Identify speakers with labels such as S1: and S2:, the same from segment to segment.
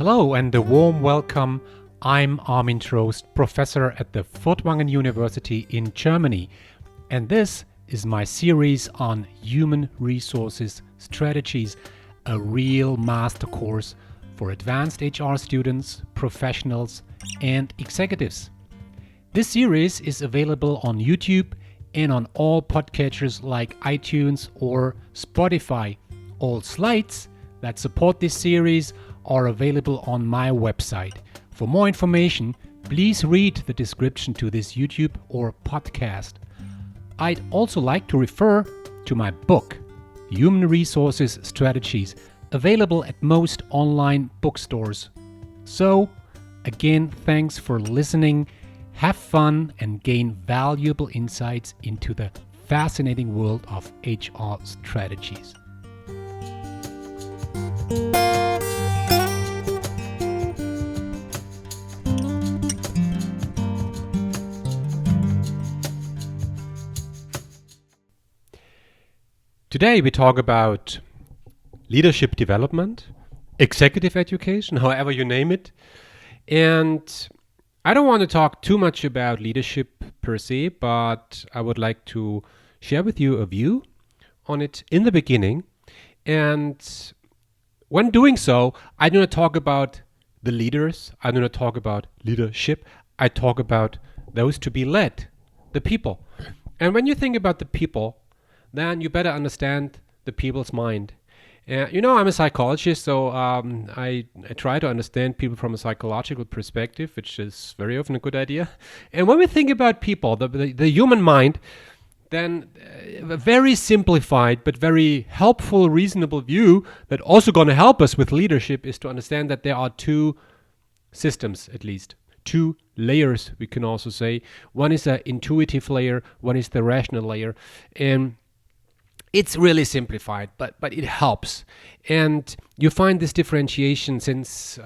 S1: Hello and a warm welcome. I'm Armin Trost, professor at the Furtwangen University in Germany, and this is my series on human resources strategies, a real master course for advanced HR students, professionals, and executives. This series is available on YouTube and on all podcatchers like iTunes or Spotify. All slides that support this series are available on my website. For more information, please read the description to this YouTube or podcast. I'd also like to refer to my book, Human Resources Strategies, available at most online bookstores. So, again, thanks for listening. Have fun and gain valuable insights into the fascinating world of HR strategies. Today we talk about leadership development, executive education, however you name it. And I don't want to talk too much about leadership per se, but I would like to share with you a view on it in the beginning. And when doing so, I do not talk about the leaders, I do not talk about leadership, I talk about those to be led, the people. And when you think about the people, then you better understand the people's mind. I'm a psychologist, so I try to understand people from a psychological perspective, which is very often a good idea. And when we think about people, the human mind, then a very simplified but very helpful, reasonable view that also going to help us with leadership is to understand that there are two systems, at least. Two layers, we can also say. One is the intuitive layer, one is the rational layer. And it's really simplified, but it helps. And you find this differentiation since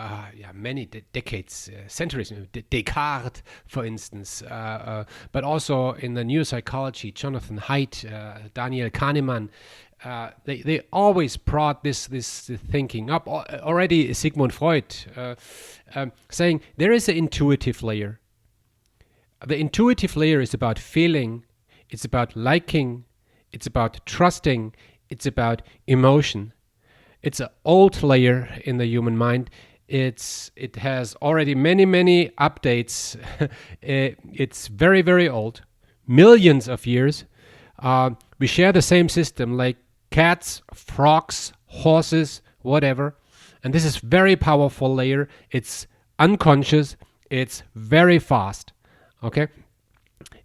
S1: many decades, centuries. Descartes, for instance, but also in the neuropsychology, Jonathan Haidt, Daniel Kahneman, they always brought this thinking up. Already Sigmund Freud saying there is an intuitive layer. The intuitive layer is about feeling, it's about liking, it's about trusting, it's about emotion. It's an old layer in the human mind. It has already many updates. It's very, very old, millions of years. We share the same system like cats, frogs, horses, whatever. And this is very powerful layer. It's unconscious. It's very fast. Okay?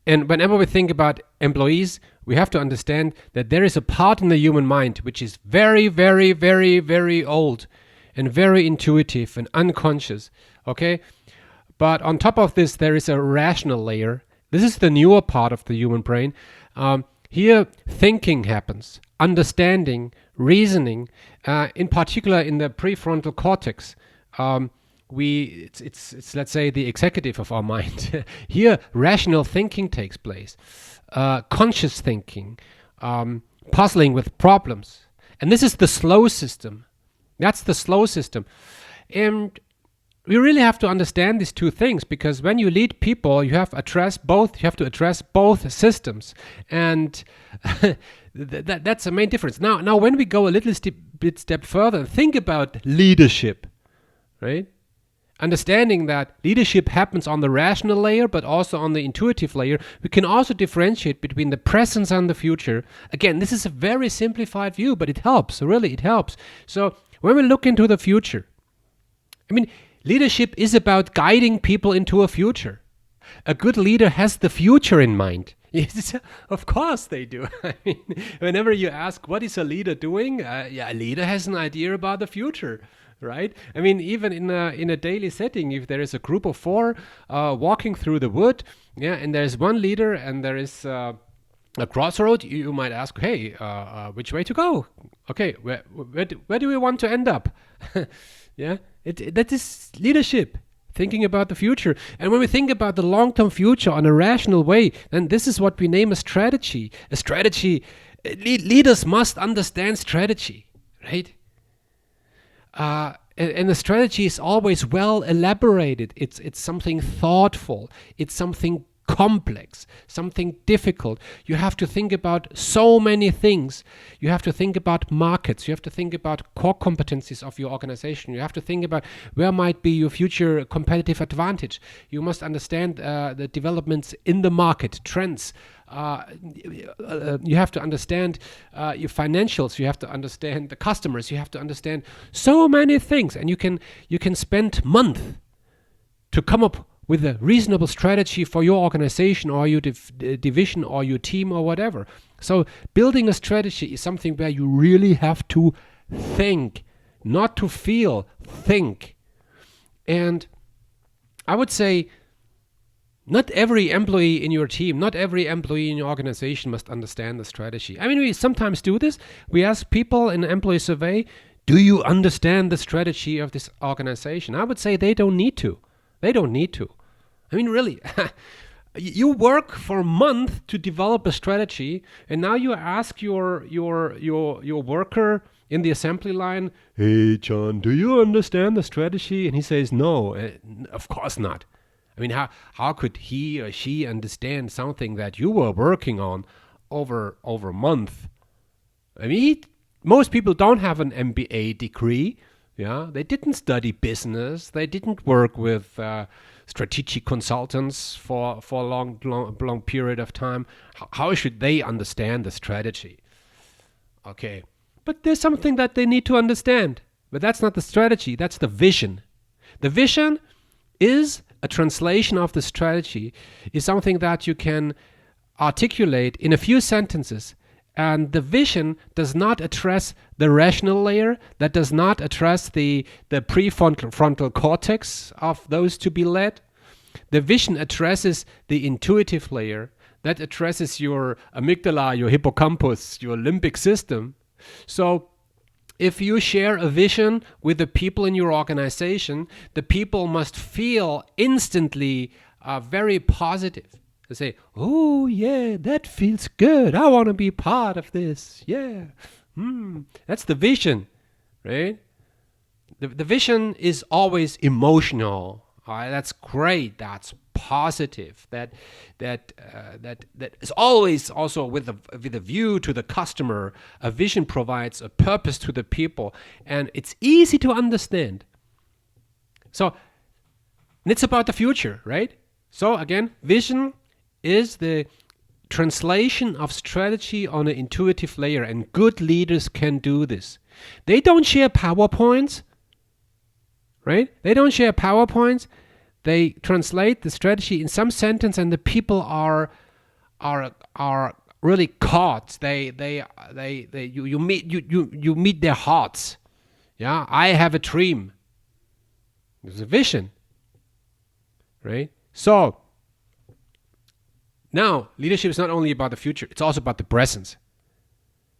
S1: And whenever we think about employees, we have to understand that there is a part in the human mind which is very, very, very, very old and very intuitive and unconscious, okay? But on top of this, there is a rational layer. This is the newer part of the human brain. Here, thinking happens, understanding, reasoning, in particular in the prefrontal cortex. It's let's say the executive of our mind. Here, rational thinking takes place, conscious thinking, puzzling with problems, and this is the slow system. That's the slow system, and we really have to understand these two things because when you lead people, you have to address both systems, and that's the main difference. Now, when we go a little step further, think about leadership, right? Understanding that leadership happens on the rational layer, but also on the intuitive layer, we can also differentiate between the present and the future. Again, this is a very simplified view, but it helps. Really, it helps. So when we look into the future, leadership is about guiding people into a future. A good leader has the future in mind. Of course they do. Whenever you ask, what is a leader doing? A leader has an idea about the future. Right? Even in a daily setting, if there is a group of four walking through the wood, and there's one leader and there is a crossroad, you might ask, hey, which way to go? Okay, where do we want to end up? That is leadership, thinking about the future. And when we think about the long-term future on a rational way, then this is what we name a strategy. A strategy, leaders must understand strategy, right? And the strategy is always well elaborated. It's something thoughtful. It's something complex, something difficult. You have to think about so many things. You have to think about markets. You have to think about core competencies of your organization. You have to think about where might be your future competitive advantage. You must understand the developments in the market, trends. You have to understand your financials. You have to understand the customers. You have to understand so many things, and you can spend months to come up with a reasonable strategy for your organization or your division or your team or whatever. So building a strategy is something where you really have to think, not to feel, think. And I would say not every employee in your team, not every employee in your organization must understand the strategy. I mean, we sometimes do this. We ask people in an employee survey, do you understand the strategy of this organization? I would say they don't need to. They don't need to. I mean, really, you work for a month to develop a strategy, and now you ask your worker in the assembly line, "Hey, John, do you understand the strategy?" And he says, "No, of course not." I mean, how could he or she understand something that you were working on over a month? I mean, most people don't have an MBA degree. Yeah, they didn't study business. They didn't work with strategic consultants for a long period of time. How should they understand the strategy? Okay, but there's something that they need to understand. But that's not the strategy. That's the vision. The vision is a translation of the strategy. Is something that you can articulate in a few sentences. And the vision does not address the rational layer, that does not address the prefrontal cortex of those to be led. The vision addresses the intuitive layer, that addresses your amygdala, your hippocampus, your limbic system. So if you share a vision with the people in your organization, the people must feel instantly very positive. They say, "Oh yeah, that feels good. I want to be part of this. Yeah, that's the vision, right? The vision is always emotional. That's great. That's positive. That is always also with a view to the customer. A vision provides a purpose to the people, and it's easy to understand. So, and it's about the future, right? So again, vision is the translation of strategy on an intuitive layer, and good leaders can do this. They don't share PowerPoints, right? They don't share PowerPoints. They translate the strategy in some sentence, and the people are really caught. You meet their hearts. Yeah, I have a dream. There's a vision, right? So now, leadership is not only about the future, it's also about the present.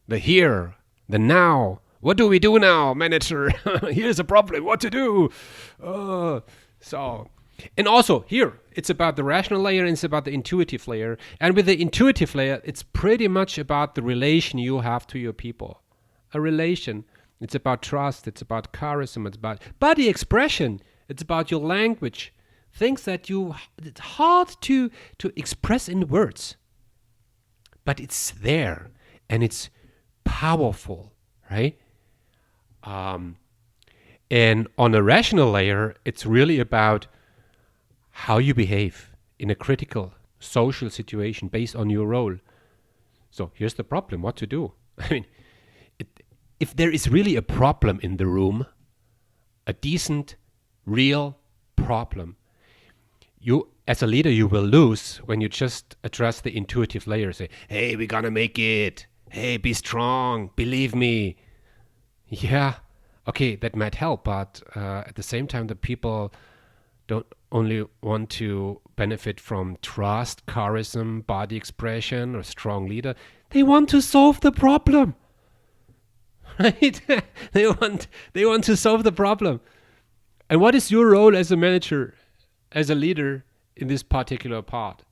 S1: The here, the now. What do we do now, manager? Here's a problem, what to do? And also here, it's about the rational layer and it's about the intuitive layer. And with the intuitive layer, it's pretty much about the relation you have to your people. A relation. It's about trust, it's about charisma, it's about body expression, it's about your language. Things that it's hard to express in words, but it's there and it's powerful, right? And on a rational layer, it's really about how you behave in a critical social situation based on your role. So here's the problem, what to do. I mean, if there is really a problem in the room, a decent, real problem, you, as a leader, you will lose when you just address the intuitive layer. Say, hey, we're gonna make it. Hey, be strong. Believe me. Yeah, okay, that might help, but at the same time, the people don't only want to benefit from trust, charisma, body expression, or strong leader. They want to solve the problem. Right? They want to solve the problem. And what is your role as a manager, as a leader in this particular part?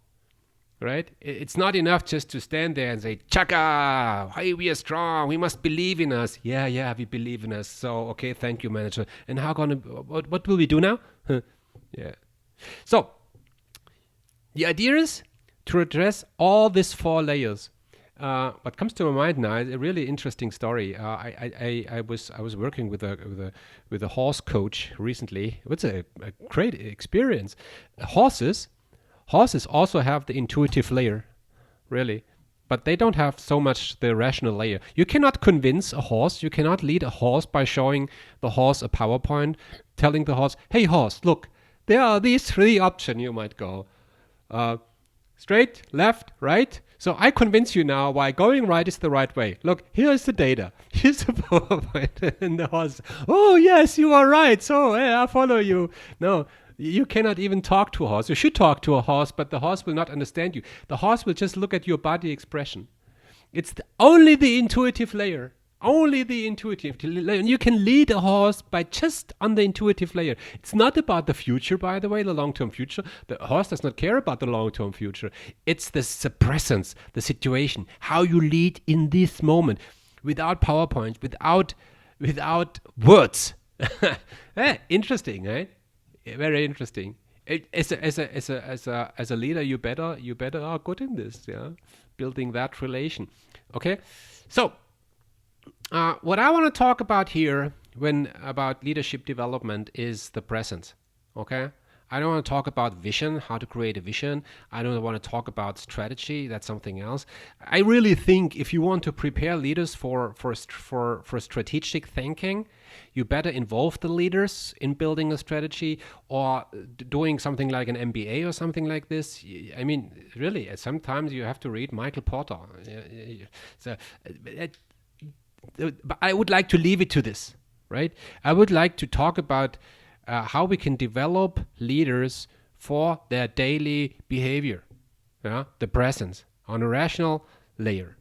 S1: right? It's not enough just to stand there and say, Chaka, hey, we are strong. We must believe in us. Yeah, yeah, we believe in us. So, okay, thank you, manager. And what will we do now? Yeah. So, the idea is to address all these four layers. What comes to my mind now is a really interesting story. I was working with a horse coach recently. It's a great experience. Horses also have the intuitive layer, really, but they don't have so much the rational layer. You cannot convince a horse. You cannot lead a horse by showing the horse a PowerPoint, telling the horse, "Hey horse, look, there are these three options you might go." Straight, left, right. So I convince you now why going right is the right way. Look, here's the data. Here's the PowerPoint. And the horse, oh, yes, you are right. So I follow you. No, you cannot even talk to a horse. You should talk to a horse, but the horse will not understand you. The horse will just look at your body expression. It's only the intuitive layer. Only the intuitive layer. And you can lead a horse by just on the intuitive layer. It's not about the future, by the way, the long-term future. The horse does not care about the long-term future. It's the presence, the situation, how you lead in this moment, without PowerPoint, without words. Interesting, right? Very interesting. As a leader, you better are good in this, yeah, building that relation. Okay, so. What I want to talk about here about leadership development is the presence, okay? I don't want to talk about vision, how to create a vision. I don't want to talk about strategy. That's something else. I really think if you want to prepare leaders for strategic thinking, you better involve the leaders in building a strategy or doing something like an MBA or something like this. I mean, really, sometimes you have to read Michael Porter. So, but I would like to leave it to this, right? I would like to talk about how we can develop leaders for their daily behavior, yeah? The presence on a rational layer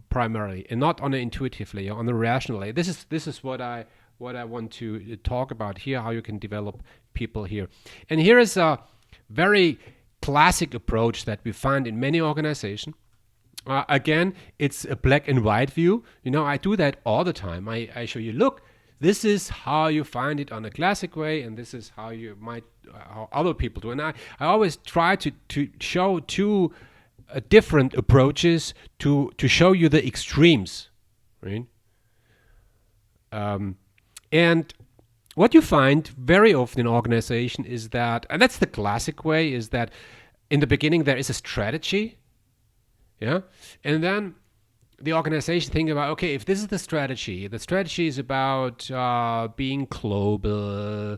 S1: primarily, and not on an intuitive layer, on the rational layer. This is what I want to talk about here, how you can develop people here. And here is a very classic approach that we find in many organizations. Again, it's a black and white view. You know, I do that all the time. I show you, look, this is how you find it on a classic way, and this is how you might, how other people do. And I always try to show two different approaches to show you the extremes, right? And what you find very often in organization is that, and that's the classic way, is that in the beginning there is a strategy. Yeah, and then the organization think about, okay, if this is the strategy is about being global,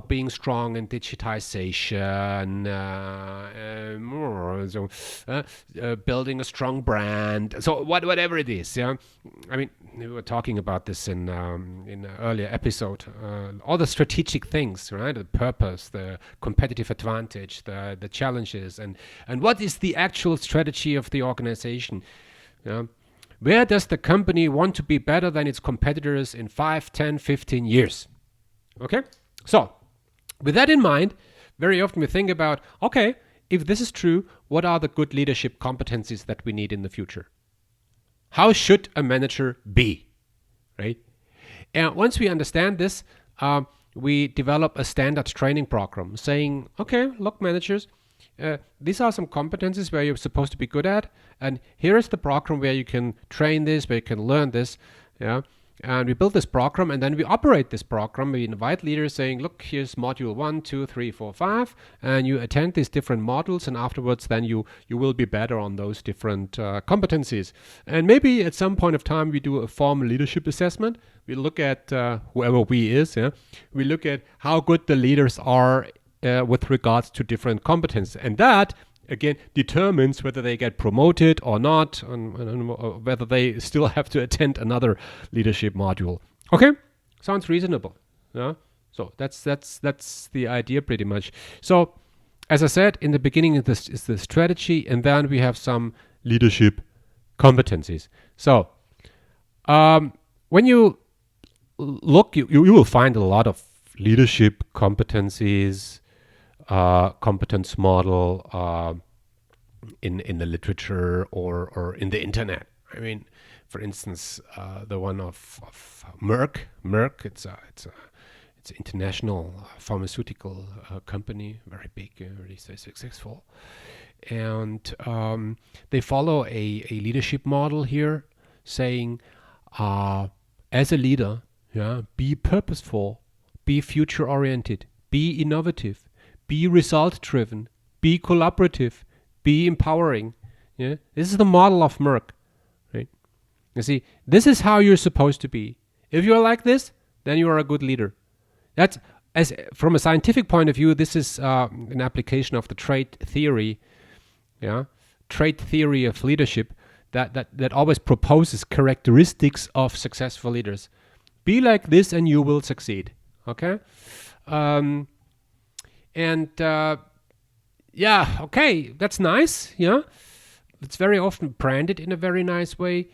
S1: being strong in digitization, building a strong brand. So whatever it is, yeah. I mean, we were talking about this in an earlier episode. All the strategic things, right? The purpose, the competitive advantage, the challenges, and what is the actual strategy of the organization? Yeah. Where does the company want to be better than its competitors in 5, 10, 15 years? Okay? So, with that in mind, very often we think about, okay, if this is true, what are the good leadership competencies that we need in the future? How should a manager be? Right? And once we understand this, we develop a standard training program saying, okay, look, managers, these are some competencies where you're supposed to be good at, and here is the program where you can train this, where you can learn this, yeah. And we build this program, and then we operate this program. We invite leaders saying, look, here's module 1, 2, 3, 4, 5, and you attend these different modules, and afterwards then you will be better on those different competencies. And maybe at some point of time we do a formal leadership assessment. We look at whoever we is, yeah. We look at how good the leaders are with regards to different competences, and that again determines whether they get promoted or not, and whether they still have to attend another leadership module. Okay, sounds reasonable. Yeah. So that's the idea pretty much. So as I said in the beginning, this is the strategy, and then we have some leadership competencies. So when you look, you will find a lot of leadership competencies. Competence model, in the literature or in the internet. I mean, for instance, the one of Merck. Merck, it's an international pharmaceutical company, very big, very successful, and they follow a leadership model here, saying, as a leader, yeah, be purposeful, be future oriented, be innovative, be result driven, be collaborative, be empowering. Yeah, this is the model of Merck, right? You see, this is how you're supposed to be. If you're like this, then you are a good leader. That's as from a scientific point of view. This is an application of the trait theory, yeah, trait theory of leadership that always proposes characteristics of successful leaders. Be like this, and you will succeed. Okay, um, and yeah, okay, that's nice. Yeah, it's very often branded in a very nice way.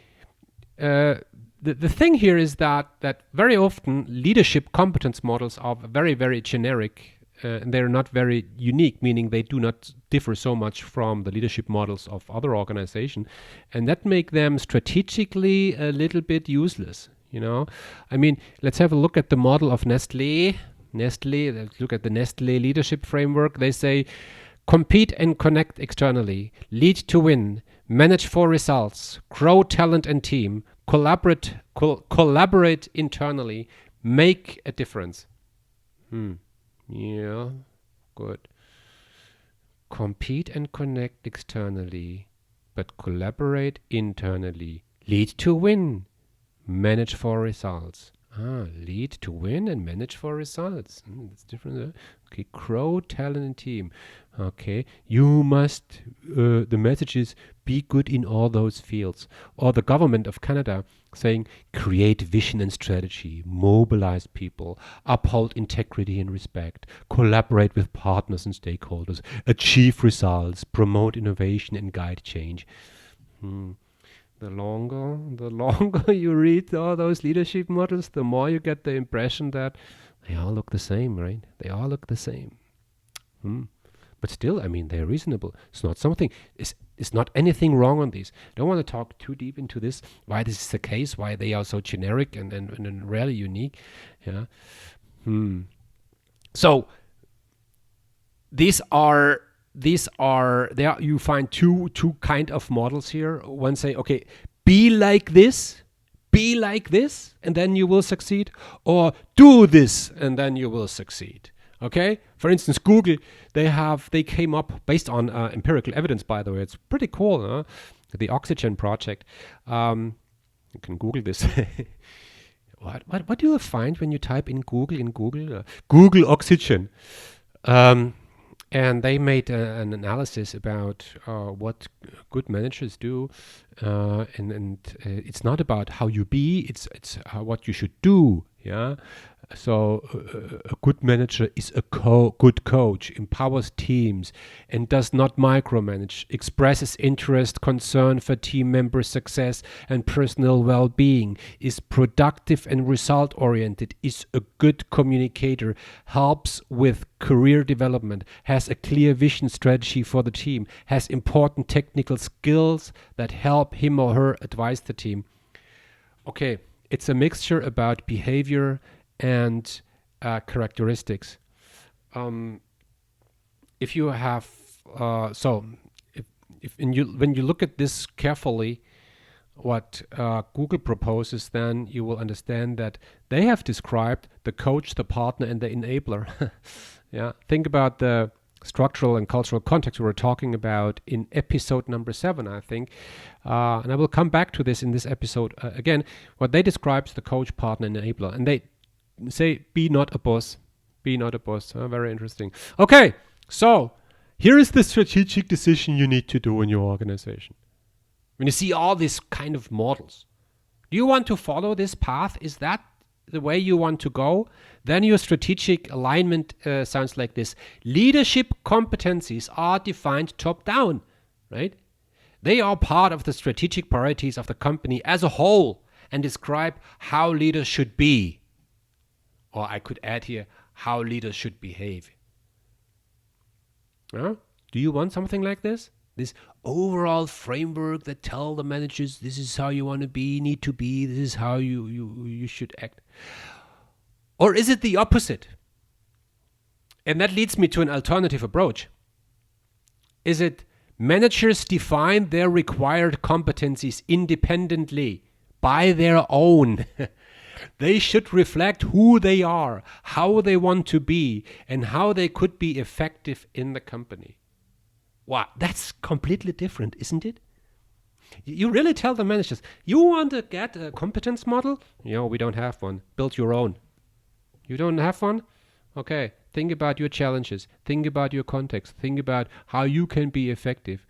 S1: The thing here is that very often leadership competence models are very, very generic, and they're not very unique, meaning they do not differ so much from the leadership models of other organizations, and that make them strategically a little bit useless. I mean, let's have a look at the model of Nestle. Let's look at the Nestle leadership framework. They say, compete and connect externally, lead to win, manage for results, grow talent and team, collaborate internally, make a difference. Yeah, good. Compete and connect externally, but collaborate internally. Lead to win, manage for results. Lead to win and manage for results. That's different. Okay, grow talent and team. Okay, you must, the message is be good in all those fields. Or the government of Canada saying create vision and strategy, mobilize people, uphold integrity and respect, collaborate with partners and stakeholders, achieve results, promote innovation and guide change. The longer you read all those leadership models, the more you get the impression that they all look the same, right? They all look the same. But still, I mean, they're reasonable. It's not something, it's not anything wrong on these. I don't want to talk too deep into this, why this is the case, why they are so generic and rarely unique. Yeah. So there you find two kind of models here. One say, okay, be like this, and then you will succeed, or do this and then you will succeed. Okay, for instance, Google, they came up based on empirical evidence, by the way. It's pretty cool, huh? The Oxygen project. You can Google this. What do you find when you type in Google? Google Oxygen. And they made an analysis about what good managers do, and it's not about how you be; it's what you should do. Yeah. So a good manager is a good coach, empowers teams, and does not micromanage, expresses interest, concern for team members' success and personal well-being, is productive and result-oriented, is a good communicator, helps with career development, has a clear vision strategy for the team, has important technical skills that help him or her advise the team. Okay, it's a mixture about behavior and characteristics. If you have when you look at this carefully, what Google proposes, then you will understand that they have described the coach, the partner, and the enabler. Yeah, think about the structural and cultural context we were talking about in episode number 7, I think. And I will come back to this in this episode again. What they describe is the coach, partner, and enabler. And they say, be not a boss. Be not a boss. Very interesting. Okay, so here is the strategic decision you need to do in your organization. When you see all these kind of models, do you want to follow this path? Is that the way you want to go? Then your strategic alignment sounds like this. Leadership competencies are defined top down, right? They are part of the strategic priorities of the company as a whole and describe how leaders should be. Or I could add here, how leaders should behave. Do you want something like this? This overall framework that tell the managers this is how you want to be, need to be, this is how you should act? Or is it the opposite? And that leads me to an alternative approach. Is it managers define their required competencies independently by their own? They should reflect who they are, how they want to be, and how they could be effective in the company. Wow, that's completely different, isn't it? You really tell the managers, you want to get a competence model? We don't have one. Build your own. You don't have one? Okay, think about your challenges. Think about your context. Think about how you can be effective.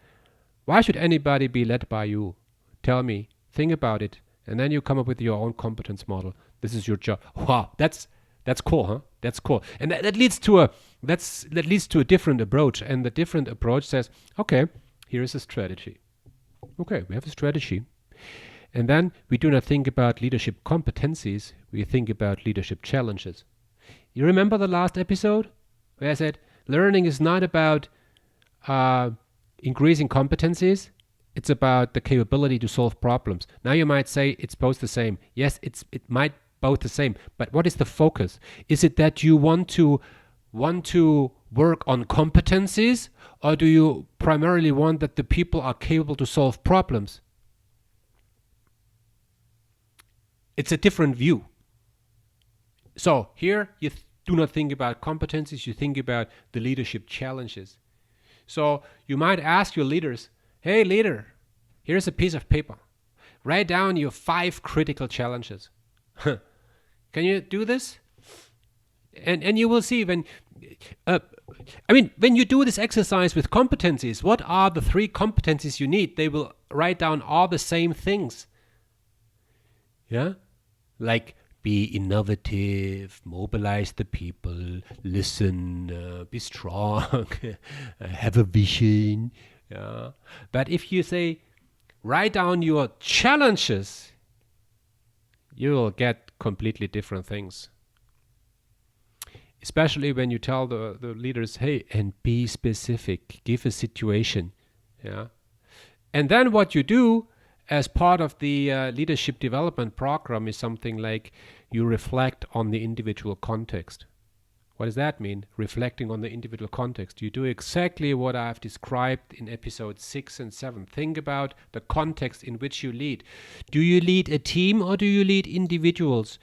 S1: Why should anybody be led by you? Tell me. Think about it. And then you come up with your own competence model. This is your job. Wow, that's cool, huh? That's cool. And that leads to a different approach. And the different approach says, okay, here is a strategy. Okay, we have a strategy. And then we do not think about leadership competencies. We think about leadership challenges. You remember the last episode where I said learning is not about increasing competencies. It's about the capability to solve problems. Now you might say it's both the same. Yes, it might both the same. But what is the focus? Is it that you want to work on competencies, or do you primarily want that the people are capable to solve problems? It's a different view. So here you do not think about competencies, you think about the leadership challenges. So you might ask your leaders, hey leader, here's a piece of paper. Write down your 5 critical challenges. Can you do this? And you will see when you do this exercise with competencies, what are the 3 competencies you need? They will write down all the same things. Yeah? Like be innovative, mobilize the people, listen, be strong, have a vision. Yeah. But if you say, write down your challenges, you will get completely different things. Especially when you tell the leaders, hey, and be specific, give a situation. Yeah. And then what you do as part of the leadership development program is something like you reflect on the individual context. What does that mean? Reflecting on the individual context. You do exactly what I've described in episode 6 and 7. Think about the context in which you lead. Do you lead a team or do you lead individuals?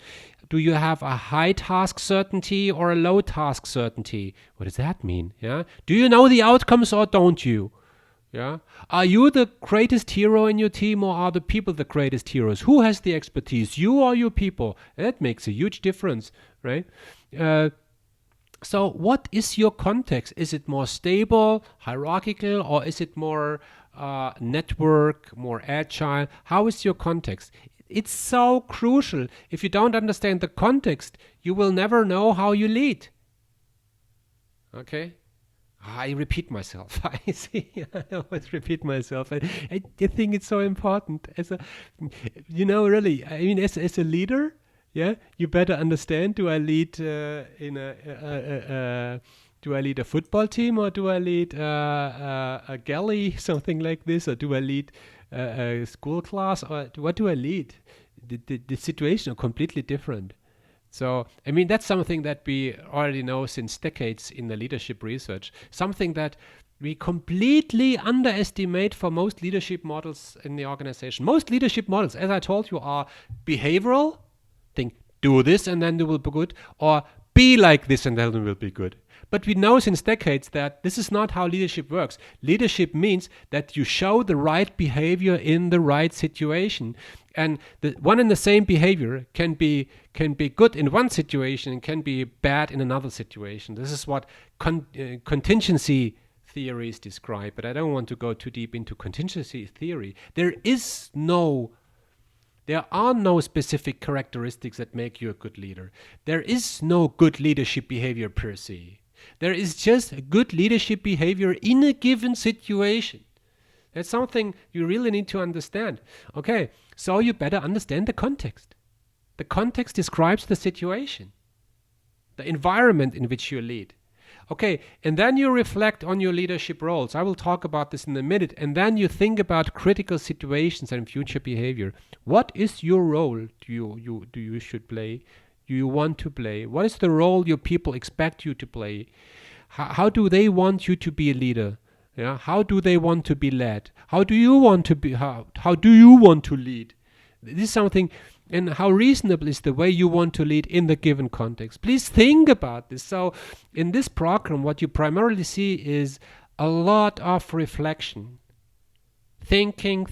S1: Do you have a high task certainty or a low task certainty? What does that mean? Yeah. Do you know the outcomes or don't you? Yeah. Are you the greatest hero in your team or are the people the greatest heroes? Who has the expertise, you or your people? That makes a huge difference, right? So what is your context? Is it more stable, hierarchical, or is it more network, more agile? How is your context? It's so crucial. If you don't understand the context, you will never know how you lead. Okay? I repeat myself. I see. I always repeat myself. I think it's so important. Really. I mean, as a leader, yeah, you better understand. Do I lead do I lead a football team or do I lead a galley, something like this, or do I lead a school class, or what do I lead? The situation are completely different. So, I mean, that's something that we already know since decades in the leadership research, something that we completely underestimate for most leadership models in the organization. Most leadership models, as I told you, are behavioral, think, do this and then it will be good, or be like this and then it will be good. But we know since decades that this is not how leadership works. Leadership means that you show the right behavior in the right situation. And the one and the same behavior can be good in one situation and can be bad in another situation. This is what contingency theories describe. But I don't want to go too deep into contingency theory. There are no specific characteristics that make you a good leader. There is no good leadership behavior per se. There is just a good leadership behavior in a given situation. That's something you really need to understand. Okay, so you better understand the context. The context describes the situation, the environment in which you lead. Okay, and then you reflect on your leadership roles. I will talk about this in a minute. And then you think about critical situations and future behavior. What is your role do you should play? Do you want to play? What is the role your people expect you to play? How do they want you to be a leader? Yeah, how do they want to be led? How do you want to be? How do you want to lead? This is something, and how reasonable is the way you want to lead in the given context? Please think about this. So, in this program, what you primarily see is a lot of reflection, thinking.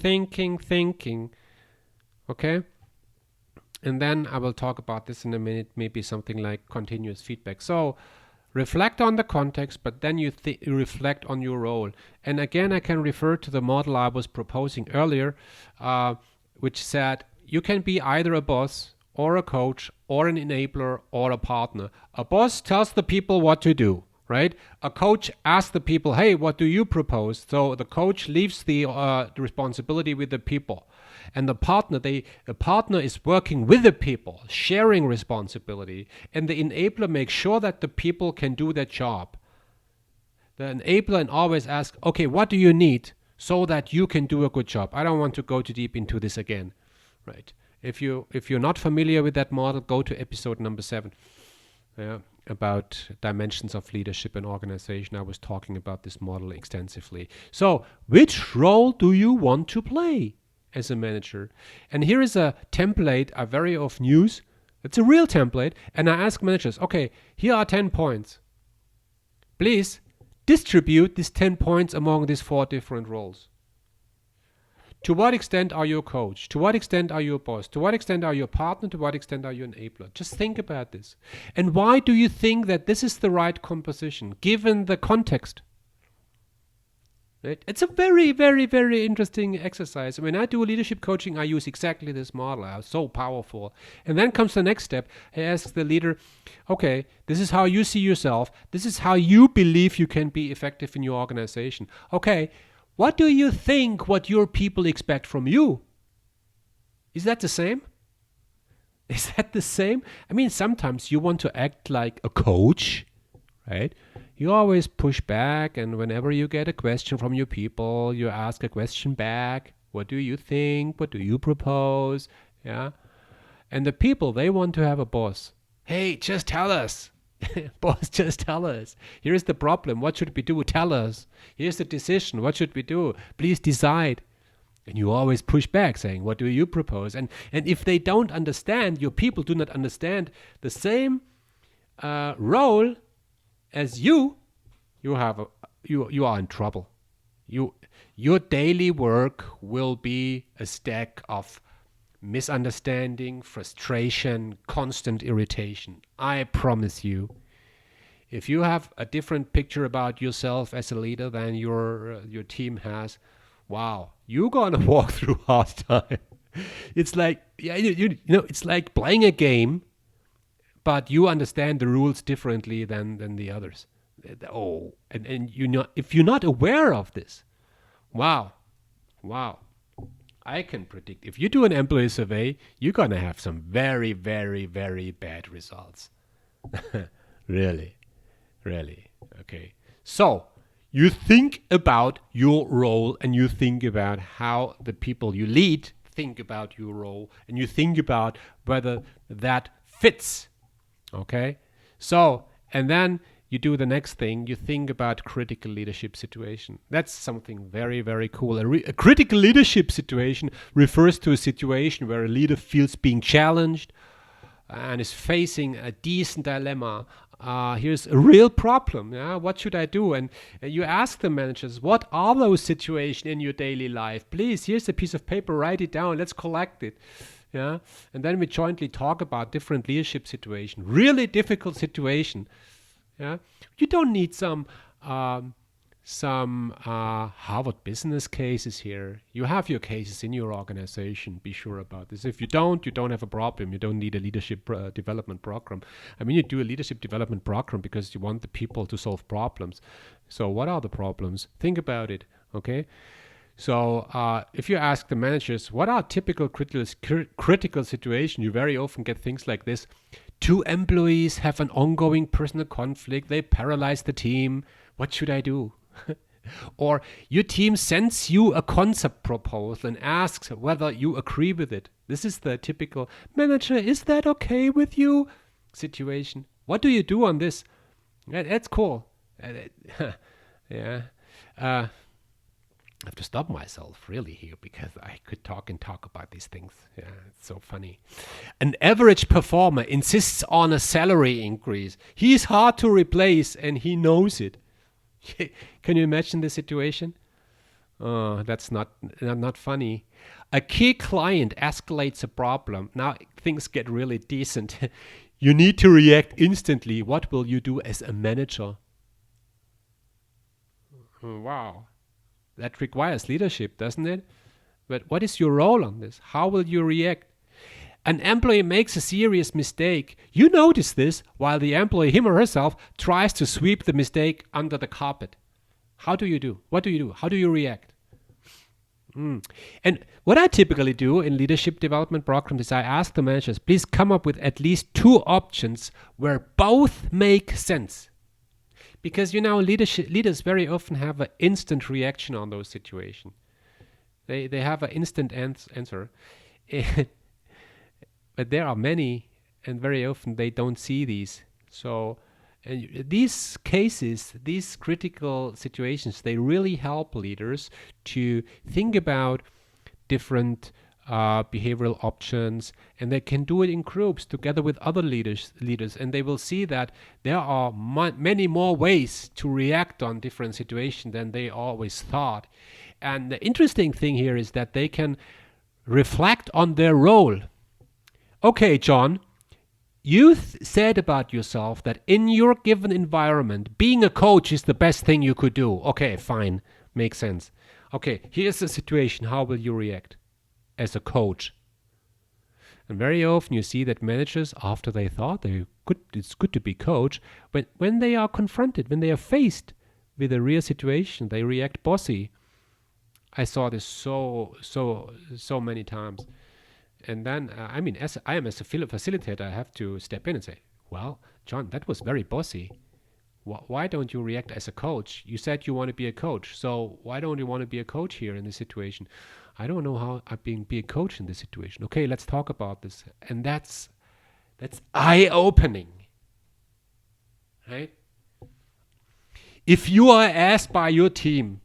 S1: Okay, and then I will talk about this in a minute. Maybe something like continuous feedback. So. Reflect on the context, but then you reflect on your role. And again, I can refer to the model I was proposing earlier, which said you can be either a boss or a coach or an enabler or a partner. A boss tells the people what to do, right? A coach asks the people, hey, what do you propose? So the coach leaves the responsibility with the people. And the partner is working with the people, sharing responsibility. And the enabler makes sure that the people can do their job. The enabler always asks, okay, what do you need so that you can do a good job? I don't want to go too deep into this again, right? If you're not familiar with that model, go to episode number 7. Yeah, about dimensions of leadership and organization. I was talking about this model extensively. So, which role do you want to play as a manager? And here is a template I very often use. It's a real template. And I ask managers, okay, here are 10 points. Please distribute these 10 points among these 4 different roles. To what extent are you a coach? To what extent are you a boss? To what extent are you a partner? To what extent are you an enabler? Just think about this. And why do you think that this is the right composition, given the context? Right? It's a very, very, very interesting exercise. When I do leadership coaching, I use exactly this model. It's so powerful. And then comes the next step. I ask the leader, okay, this is how you see yourself. This is how you believe you can be effective in your organization. Okay, what do you think what your people expect from you? Is that the same? Is that the same? I mean, sometimes you want to act like a coach, right? You always push back, and whenever you get a question from your people, you ask a question back. What do you think? What do you propose? Yeah. And the people, they want to have a boss. Hey, just tell us. Boss, just tell us. Here's the problem. What should we do? Tell us. Here's the decision. What should we do? Please decide. And you always push back saying, what do you propose? And if they don't understand, your people do not understand the same role as you are in trouble. Your daily work will be a stack of misunderstanding, frustration, constant irritation. I promise you. If you have a different picture about yourself as a leader than your team has, wow, you're gonna walk through hard time. It's like it's like playing a game, but you understand the rules differently than the others. Oh, and if you're not aware of this, wow. I can predict if you do an employee survey, you're going to have some very, very, very bad results. Really. Okay. So you think about your role and you think about how the people you lead think about your role and you think about whether that fits. Okay. So, and then you do the next thing, you think about critical leadership situation. That's something very, very cool. A critical leadership situation refers to a situation where a leader feels being challenged and is facing a decent dilemma. Here's a real problem. Yeah? What should I do? And you ask the managers, what are those situations in your daily life? Please, here's a piece of paper, write it down, let's collect it. Yeah, and then we jointly talk about different leadership situations, really difficult situation. Yeah, you don't need some Harvard business cases here. You have your cases in your organization. Be sure about this. If you don't have a problem. You don't need a leadership development program. I mean, you do a leadership development program because you want the people to solve problems. So what are the problems? Think about it, okay? So if you ask the managers, what are typical critical situations, you very often get things like this. Two employees have an ongoing personal conflict. They paralyze the team. What should I do? Or your team sends you a concept proposal and asks whether you agree with it. This is the typical manager, is that okay with you situation. What do you do on this? That's cool. Yeah. I have to stop myself really here because I could talk and talk about these things. Yeah, it's so funny. An average performer insists on a salary increase. He's hard to replace and he knows it. Can you imagine the situation? Oh, that's not funny. A key client escalates a problem. Now things get really decent. You need to react instantly. What will you do as a manager? Wow. That requires leadership, doesn't it? But what is your role on this? How will you react? An employee makes a serious mistake. You notice this while the employee, him or herself, tries to sweep the mistake under the carpet. How do you do? What do you do? How do you react? And what I typically do in leadership development programs is I ask the managers, please come up with at least two options where both make sense. Because, leaders very often have an instant reaction on those situations. They have an instant answer. But there are many, and very often they don't see these. So these cases, these critical situations, they really help leaders to think about different behavioral options, and they can do it in groups together with other leaders, and they will see that there are many more ways to react on different situations than they always thought. And the interesting thing here is that they can reflect on their role. Okay, John, you said about yourself that in your given environment, being a coach is the best thing you could do. Okay, fine, makes sense. Okay, here's the situation. How will you react as a coach? And very often you see that managers, after they thought it's good to be coach, but when they are confronted, when they are faced with a real situation, they react bossy. I saw this so many times. And then, as a facilitator, I have to step in and say, well, John, that was very bossy. Why don't you react as a coach? You said you want to be a coach, so why don't you want to be a coach here in this situation? I don't know how I can be a coach in this situation. Okay, let's talk about this. And that's eye-opening, right? If you are asked by your team,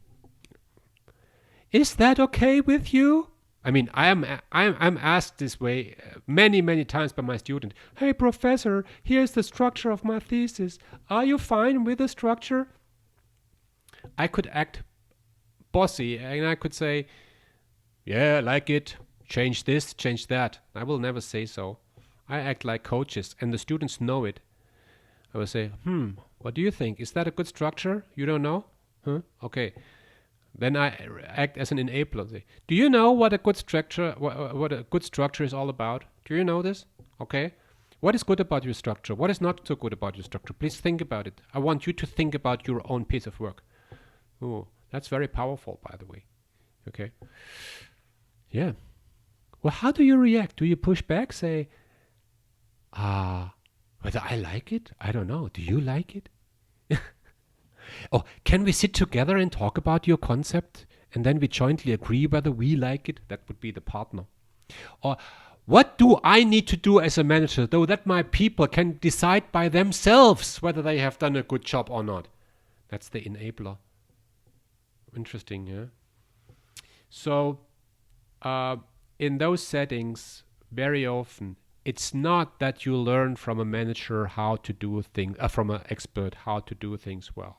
S1: is that okay with you? I'm asked this way many times by my student. Hey, professor, here's the structure of my thesis. Are you fine with the structure? I could act bossy and I could say, yeah, I like it. Change this, change that. I will never say so. I act like coaches and the students know it. I will say, what do you think? Is that a good structure? You don't know? Okay. Then I act as an enabler. Do you know what a good structure, what a good structure is all about? Do you know this? Okay. What is good about your structure? What is not so good about your structure? Please think about it. I want you to think about your own piece of work. Oh, that's very powerful, by the way. Okay. Yeah. Well, how do you react? Do you push back? Say, whether I like it? I don't know. Do you like it? Oh, can we sit together and talk about your concept and then we jointly agree whether we like it? That would be the partner. Or what do I need to do as a manager so that my people can decide by themselves whether they have done a good job or not? That's the enabler. Interesting, yeah? So in those settings, very often, it's not that you learn from a manager how to do things, from an expert how to do things well.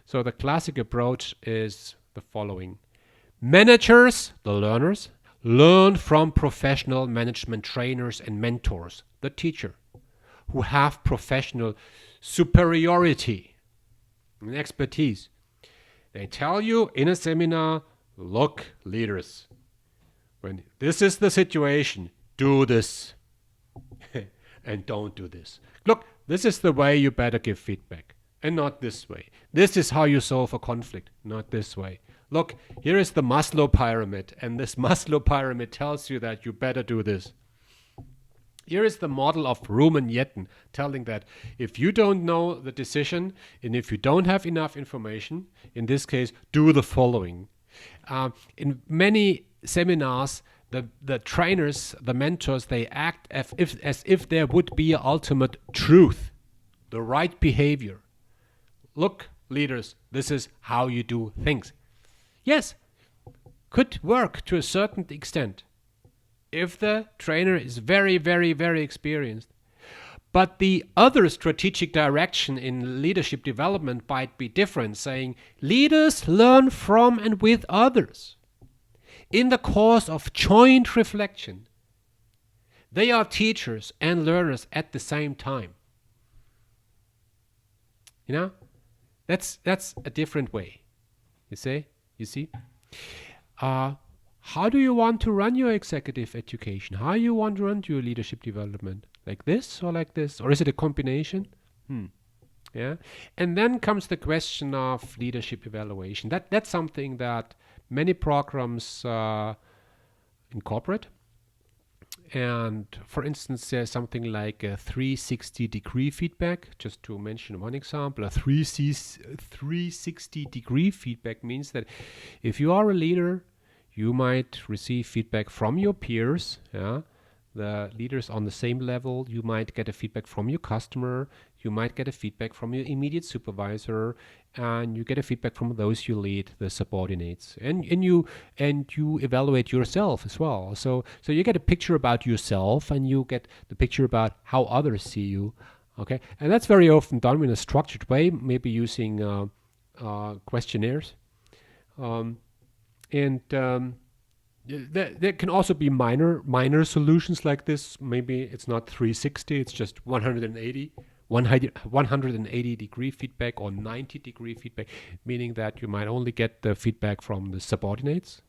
S1: So the classic approach is the following. Managers, the learners, learn from professional management trainers and mentors, the teacher, who have professional superiority and expertise. They tell you in a seminar, look, leaders, when this is the situation, do this and don't do this. Look, this is the way you better give feedback. And not this way. This is how you solve a conflict, not this way. Look, here is the Maslow pyramid, and this Maslow pyramid tells you that you better do this. Here is the model of Rumen Yetton, telling that if you don't know the decision and if you don't have enough information, in this case, do the following. In many seminars, the trainers, the mentors, they act as if there would be an ultimate truth, the right behavior. Look, leaders, this is how you do things. Yes, could work to a certain extent if the trainer is very, very, very experienced. But the other strategic direction in leadership development might be different, saying leaders learn from and with others. In the course of joint reflection, they are teachers and learners at the same time. You know, that's a different way. You see? How do you want to run your executive education? How do you want to run your leadership development? Like this or like this? Or is it a combination? Yeah. And then comes the question of leadership evaluation. That's something that many programs incorporate. And for instance, there's something like a 360-degree feedback. Just to mention one example, a 360-degree feedback means that if you are a leader, you might receive feedback from your peers, the leaders on the same level. You might get a feedback from your customer. You might get a feedback from your immediate supervisor, and you get a feedback from those you lead, the subordinates, and you evaluate yourself as well. So you get a picture about yourself, and you get the picture about how others see you. Okay, and that's very often done in a structured way, maybe using questionnaires. There can also be minor solutions like this. Maybe it's not 360, it's just 180-degree feedback or 90-degree feedback, meaning that you might only get the feedback from the subordinates.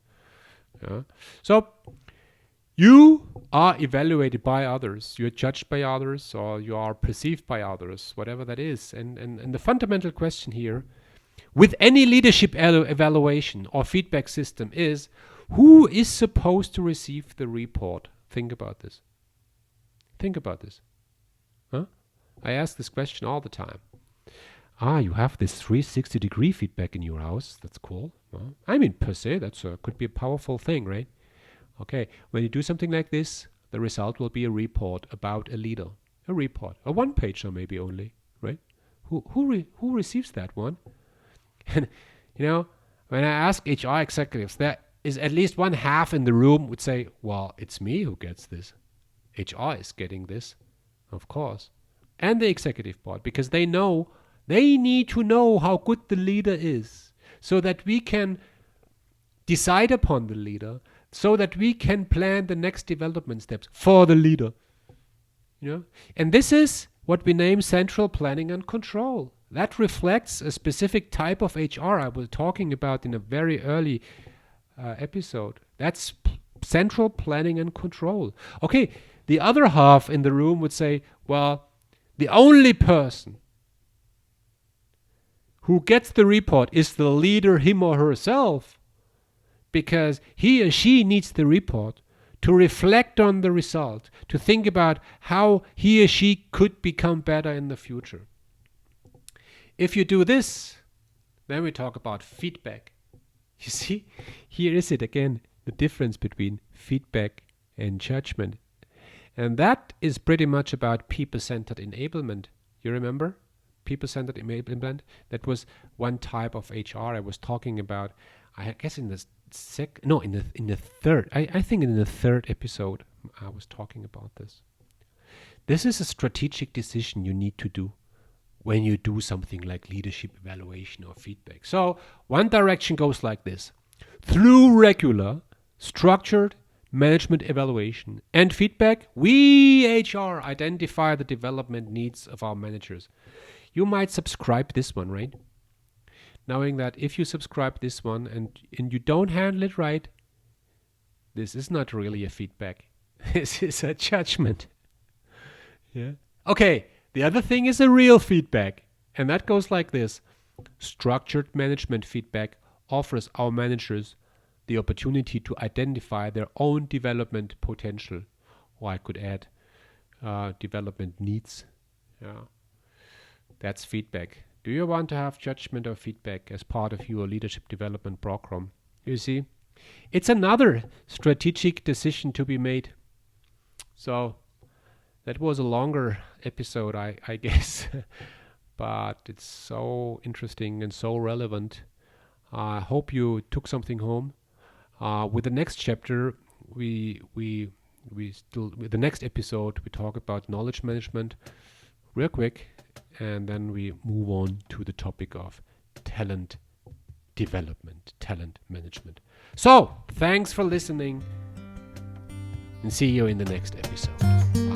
S1: So you are evaluated by others, you're judged by others, or you are perceived by others, whatever that is. And the fundamental question here with any leadership evaluation or feedback system is, who is supposed to receive the report? Think about this. Huh? I ask this question all the time. You have this 360-degree feedback in your house. That's cool. I mean, per se, that could be a powerful thing, right? Okay, when you do something like this, the result will be a report about a leader. A report, a one-pager maybe only, right? Who receives that one? And, when I ask HR executives, there is at least one half in the room would say, well, it's me who gets this. HR is getting this, of course. And the executive board, because they need to know how good the leader is, so that we can decide upon the leader, so that we can plan the next development steps for the leader. And this is what we name central planning and control. That reflects a specific type of HR I was talking about in a very early episode. That's central planning and control. Okay, the other half in the room would say, well, the only person who gets the report is the leader, him or herself, because he or she needs the report to reflect on the result, to think about how he or she could become better in the future. If you do this, then we talk about feedback. You see, here is it again, the difference between feedback and judgment. And that is pretty much about people-centered enablement. You remember? People-centered enablement? That was one type of HR I was talking about. I guess in the third. I think in the third episode I was talking about this. This is a strategic decision you need to do when you do something like leadership evaluation or feedback. So one direction goes like this. Through regular, structured management evaluation and feedback, we HR identify the development needs of our managers. You might subscribe this one, right? Knowing that if you subscribe this one and you don't handle it right, this is not really a feedback. This is a judgment. Yeah. Okay. The other thing is a real feedback, and that goes like this. Structured management feedback offers our managers the opportunity to identify their own development potential, or I could add development needs. Yeah, that's feedback. Do you want to have judgment or feedback as part of your leadership development program? You see, it's another strategic decision to be made. So that was a longer episode, I guess, but it's so interesting and so relevant. I hope you took something home. With the next chapter, we still with the next episode we talk about knowledge management real quick, and then we move on to the topic of talent development, talent management. So thanks for listening, and see you in the next episode.